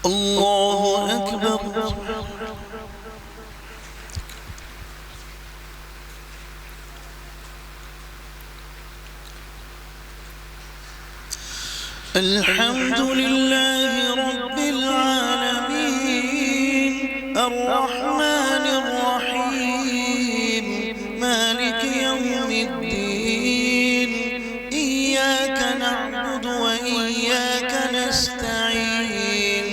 الله أكبر. الحمد لله رب العالمين الرحمن الرحيم مالك يوم الدين إياك نعبد وإياك نستعين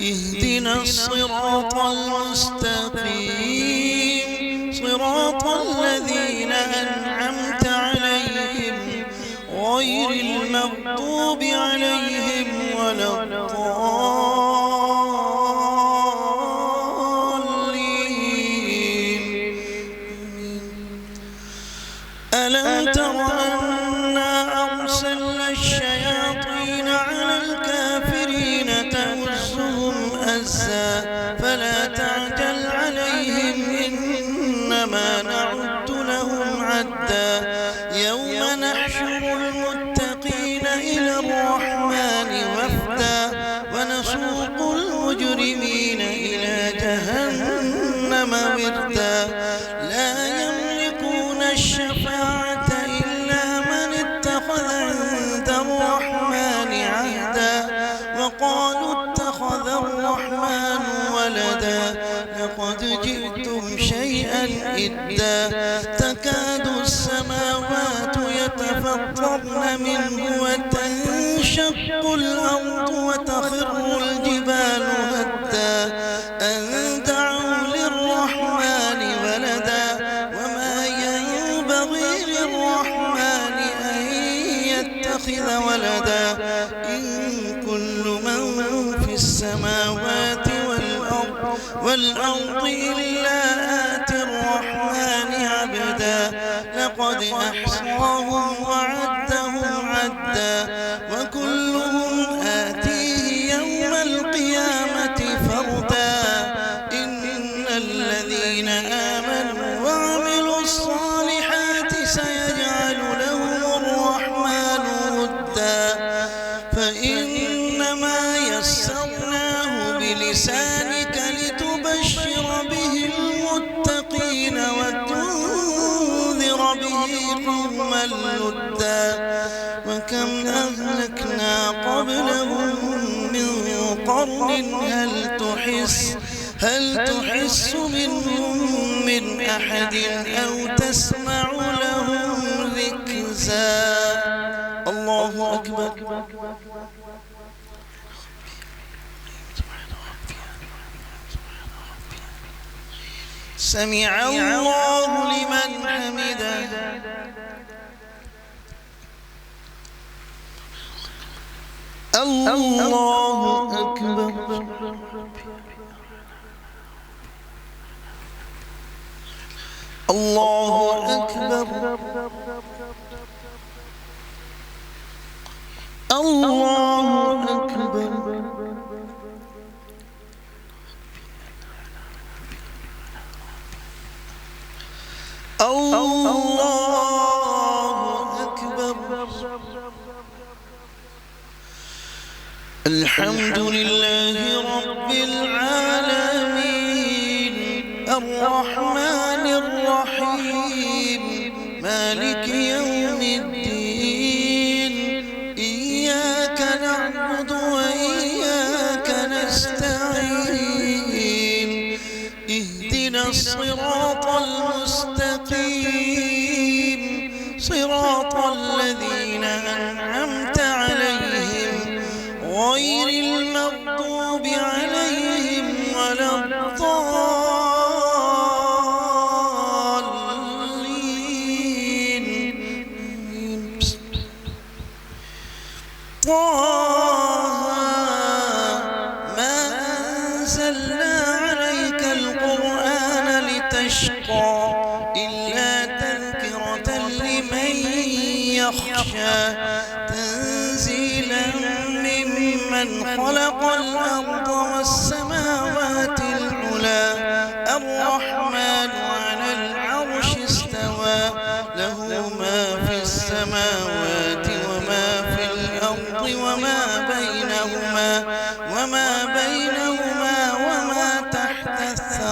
اهدنا الصراط المستقيم صراط الذين أنعمت عليهم غير المغضوب عليهم ولا الضالين. ألم تر أنا أرسلنا الشياطين على الكافرين تؤزهم أزا فلا تعجل عليهم إنما نعد لهم عدا يوم نحشر المتقين إلى الرحمن وفدا ونسوق المجرمين إلى جهنم وردا لا يملكون الشفاعة إلا من اتخذ عند الرحمن عهدا وقالوا اتخذ الرحمن ولدا لقد جئتم شيئا إدا تكاد السماوات يتفطرن منه وتنشق الأرض وتخر الجبال هدا أن دعوا للرحمن ولدا وما ينبغي للرحمن أن يتخذ ولدا إن كل من في السماوات والأرض إلا آتي الرحمن عبدا لقد أحصاهم وعدهم عدا وكلهم آتيه يوم القيامة فردا إن الذين آمنوا وعملوا الصالحات سيجعل لهم الرحمن ودا فإنما يسرناه بلسانك لتبشر به المتقين وتنذر به قوما لدا وكم أهلكنا قبلهم من قرن هل تحس منهم من أحد أو تسمع لهم ركزا. الله أكبر. سمع الله لمن حمده. الله أكبر. الله أكبر. الله أكبر. الله أكبر. الحمد لله رب العالمين الرحمن الرحيم مالك يوم الدين إياك نعبد وإياك نستعين اهدنا الصراط المستقيم صراط الذين أنعمت عليهم غير المغضوب عليهم ولا الضالين. ما أنزلنا عليك القرآن لتشقى إلا تذكرة لمن يخشى تنزيلا ممن خلق الأرض والسماوات العلى الرحمن على العرش استوى له ما في السماوات وما في الأرض وما بينهما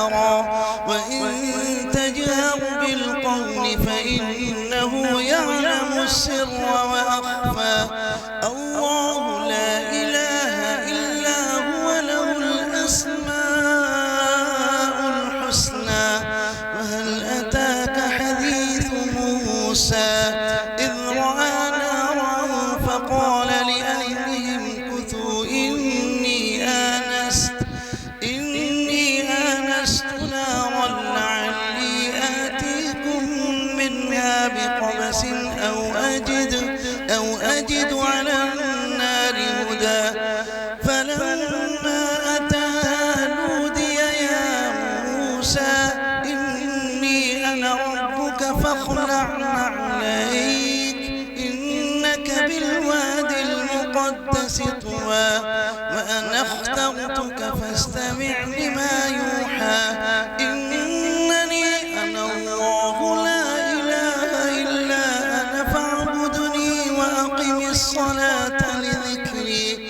جهرا وإن تجهر بالقول فإنه يعلم السر وأخفى الله لا إله إلا هو له الأسماء الحسنى وهل أتاك حديث موسى إذ رأى نارا فقال لأهلهم كثوا إني آنست نارا لعلي آتيكم منها بقبس أو أجد على النار هدى فلما أتاها نودي يا موسى إني أنا ربك فاخلع عليك إنك بالوادي المقدس طوى وأنا اخترتك فاستمع لما يوحى إنني أنا الله لا إله إلا أنا فاعبدني وأقم الصلاة لذكري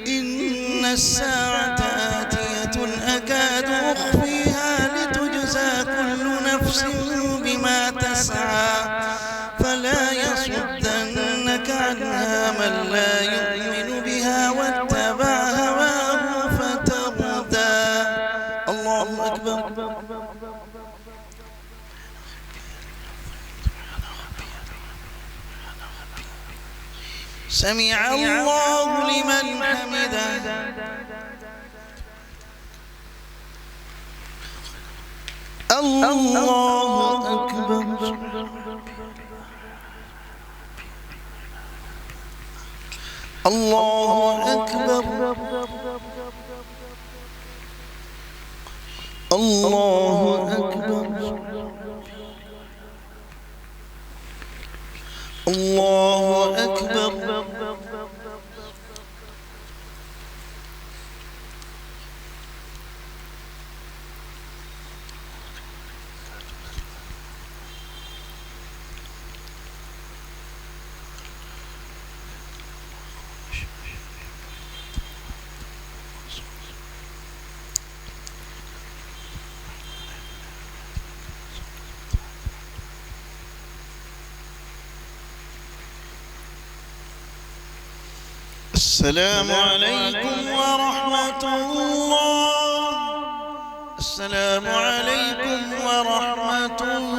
إن الساعة آتية أكاد أخفيها لتجزى كل نفس بما تسعى فلا يصدنك عنها من لا يؤمن بها واتبع هواه فتردى الله أكبر سمع الله لمن حمده الله أكبر الله أكبر الله أكبر الله أكبر السلام عليكم ورحمة الله. السلام عليكم ورحمة الله.